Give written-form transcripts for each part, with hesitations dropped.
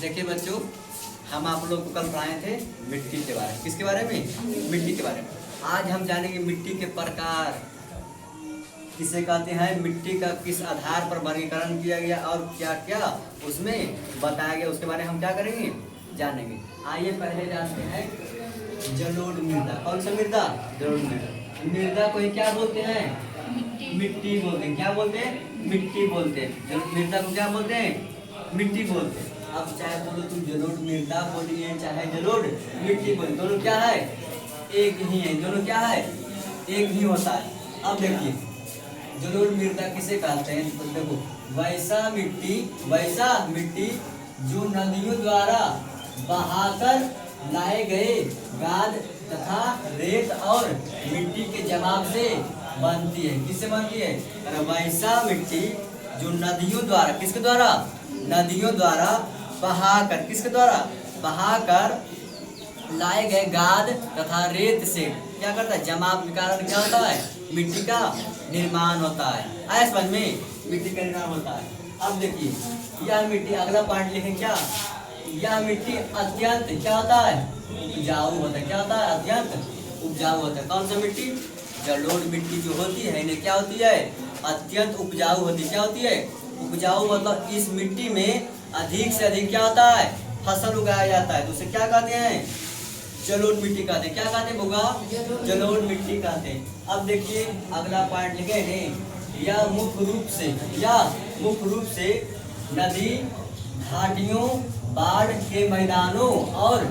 देखिए बच्चों, हम आप लोग को कल पढ़ाए थे मिट्टी के बारे में। किसके बारे में? मिट्टी के बारे में। आज हम जानेंगे मिट्टी के प्रकार किसे कहते हैं, मिट्टी का किस आधार पर वर्गीकरण किया गया और क्या क्या उसमें बताया गया, उसके बारे में हम क्या करेंगे, जानेंगे। आइए पहले जानते हैं जलोढ़ मृदा। कौन सा मृदा? जलोढ़ मृदा। मृदा को ही क्या बोलते हैं? मिट्टी बोलते हैं। क्या बोलते हैं? मिट्टी बोलते हैं। जलोढ़ मृदा को क्या बोलते हैं? मिट्टी बोलते हैं। अब चाहे बोलो तुम जलोढ़ मृदा बोलिए चाहे जलोढ़ मिट्टी बोलिए, दोनों क्या है? एक ही है। दोनों क्या है? एक ही होता है। अब देखिए जलोढ़ मृदा किसे कहते हैं, तो देखो वैसा मिट्टी जो नदियों द्वारा बहाकर लाए गए गाद तथा रेत और मिट्टी के जमाव से बनती है। किससे बनती है? अरे वैसा मिट्टी जो नदियों द्वारा, किसके द्वारा? नदियों द्वारा बहाकर, किसके द्वारा? बहाकर लाए गए गाद तथा रेत से क्या करता है? जमाव के कारण क्या होता है? मिट्टी का निर्माण होता है। आया समझ में? मिट्टी का निर्माण होता है। अब देखिए यह मिट्टी, अगला पॉइंट लिखें क्या, यह मिट्टी अत्यंत क्या होता है? उपजाऊ होता है। क्या होता है? अत्यंत उपजाऊ होता है। कौन सा मिट्टी? जलोढ़ मिट्टी जो होती है इन्हें क्या होती है? अत्यंत उपजाऊ होती है। क्या होती है? उपजाऊ। मतलब इस मिट्टी में अधिक से अधिक क्या होता है? फसल उगाया जाता है। तो उसे क्या कहते हैं? जलोढ़ मिट्टी कहते हैं। क्या कहते हैं होगा? जलोढ़ मिट्टी कहते हैं। अब देखिए अगला पॉइंट लिखे हैं, यह मुख्य रूप से नदी, घाटियों, बाढ़ के मैदानों और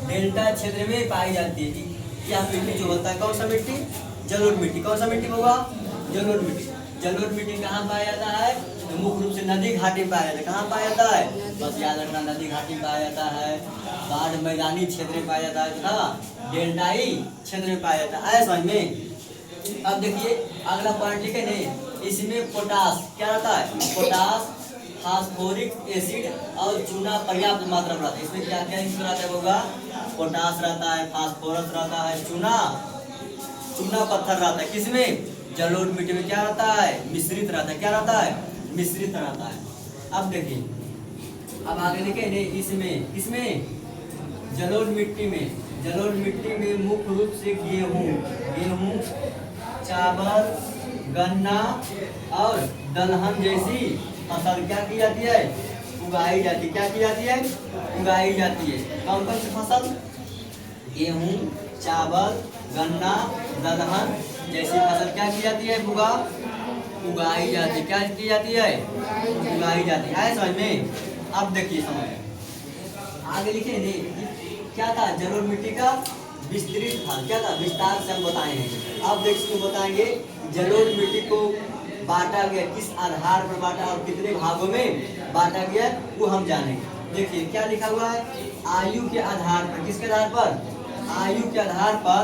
डेल्टा क्षेत्र में पाई जाती है। यह मिट्टी जो होता है कौन सा मिट्टी? जलोढ़ मिट्टी। कौन सा मिट्टी होगा? जलोढ़ मिट्टी। जलोढ़ मिट्टी कहाँ पाया जाता है? तो मुख्य रूप से नदी घाटी में पाया जाता है। कहाँ पाया जाता है? बस याद रखना, नदी घाटी में पाया जाता है, बाढ़ मैदानी क्षेत्र में पाया जाता है तथा डेल्टाई क्षेत्र में पाया जाता है। आया समझ में? अब देखिए अगला पॉइंट लिखे नहीं, इसमें पोटास क्या रहता है? पोटास, फास्फोरिक एसिड और चूना पर्याप्त मात्रा में रहता है। इसमें क्या क्या रहता है होगा? पोटास रहता है, फास्फोरस रहता है, चूना पत्थर रहता है। किसमें? जलोढ़ मिट्टी में क्या रहता है? मिश्रित रहता है। क्या रहता है? मिश्रित रहता है। अब देखिए अब आगे लिखे नहीं, इसमें जलोढ़ मिट्टी में मुख्य रूप से गेहूं, चावल, गन्ना और दलहन जैसी फसल क्या की जाती है? उगाई जाती है। क्या की जाती है? उगाई जाती है। कौन कौन सी फसल? गेहूं, चावल, गन्ना, दलहन जैसी फसल क्या की जाती है? उगाई जाती है। क्या की जाती है? उगाई जाती है। समझ में? अब देखिए समझ आगे लिखे नहीं, क्या था? जलोढ़ मिट्टी का विस्तृत था। क्या था? विस्तार से हम बताएंगे। अब देखिए बताएंगे जलोढ़ मिट्टी को बांटा गया, किस आधार पर बांटा और कितने भागों में बांटा गया वो हम जानेंगे। देखिए क्या लिखा हुआ है, आयु के आधार पर। किसके आधार पर? आयु के आधार पर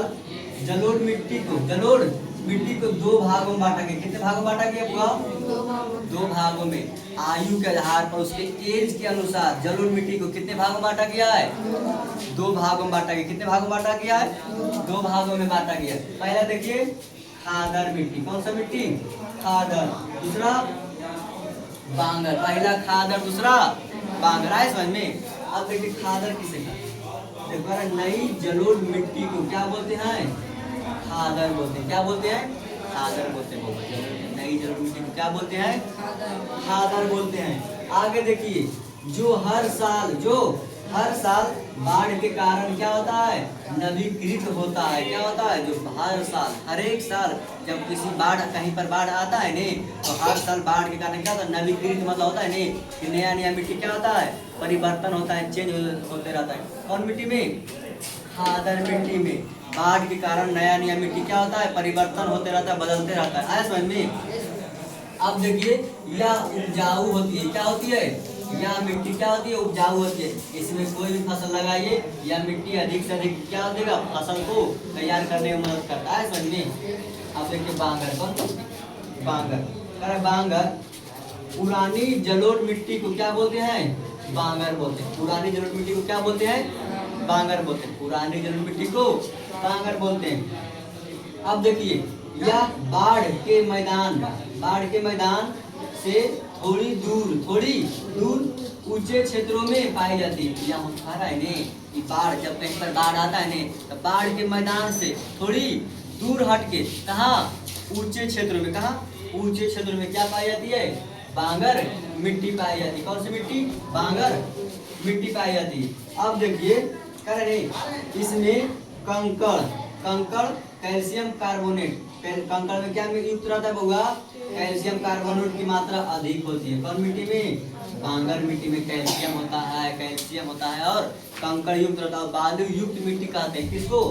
जलोढ़ मिट्टी को दो भागों में बांटा गया। कितने भागों में बांटा गया? दो भागों में। आयु के आधार पर उसके एज के अनुसार जलोढ़ मिट्टी को कितने भागों में बांटा गया है? दो भागों में बांटा गया। कितने भागों में बांटा गया है? दो भागों में बांटा गया। पहला देखिए खादर मिट्टी। कौन सा मिट्टी? खादर। दूसरा बांगर। पहला खादर, दूसरा बांगर। आए समझ में? अब देखिए खादर किसे कहते हैं? नई जलोढ़ मिट्टी को क्या बोलते हैं? खादर बोलते हैं। क्या बोलते हैं? खादर बोलते हैं। नई जलोढ़ मिट्टी को क्या बोलते हैं? खादर बोलते हैं। आगे देखिए जो हर साल बाढ़ के कारण क्या होता है? नवीकृत होता है। क्या होता है? जो हर एक साल जब किसी कहीं पर बाढ़ आता है नहीं, तो हर साल बाढ़ के कारण क्या होता है? नवीकृत मतलब होता है नहीं कि नया मिट्टी क्या होता है? परिवर्तन होता है, चेंज होते रहता है। कौन मिट्टी में? खादर मिट्टी में बाढ़ के कारण नया मिट्टी क्या होता है? परिवर्तन होते रहता है, बदलते रहता है। आया समझ में? अब देखिए यह उपजाऊ होती है। क्या होती है? यह मिट्टी क्या होती है? उपजाऊ होती है। इसमें कोई भी फसल लगाइए, यह मिट्टी अधिक से अधिक क्या देगा? फसल को तैयार करने में मदद करता है। समझ में? अब देखिए बांगर। कौन? बांगर पुरानी जलोढ़ मिट्टी को क्या बोलते हैं? बांगर बोलते हैं। पुरानी जलोढ़ मिट्टी को क्या बोलते हैं? बांगर बोलते हैं। पुरानी जलोढ़ मिट्टी को बांगर बोलते हैं। अब देखिए यह बाढ़ के मैदान से थोड़ी दूर ऊंचे क्षेत्रों में पाई जाती है। यहाँ होता है ने कि बाढ़, जब कहीं पर बाढ़ आता है ने तो बाढ़ के मैदान से थोड़ी दूर हट के कहाँ, ऊंचे क्षेत्रों में, कहाँ ऊंचे क्षेत्रों में क्या पाई जाती है, बांगर मिट्टी पाई जाती है। कौन सी मिट्टी, बांगर मिट्टी पाई जाती है। अब देखिए कह रहे इसमें कंकड़, कंकड़ कैल्शियम कार्बोनेट, कंकड़ में क्या युक्त रहता है बउआ, कैल्शियम कार्बोनेट की मात्रा अधिक होती है। कौन मिट्टी में, बांगर मिट्टी में कैल्शियम होता है, कैल्शियम होता है और कंकड़ युक्त रहता है। बालू युक्त मिट्टी कहते हैं किसको,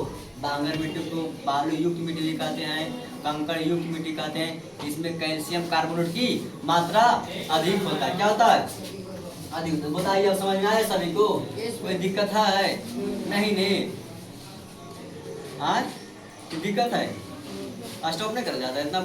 बांगर मिट्टी को बालू युक्त मिट्टी भी कहते हैं, कंकड़ युक्त मिट्टी कहते हैं। इसमें कैल्शियम कार्बोनेट की मात्रा अधिक होता है। क्या होता है, अधिक होता है। बताइए अब समझ में आया सभी को, कोई दिक्कत है, नहीं नहीं, हाँ दिक्कत है, स्टॉप नहीं कर जाता है इतना।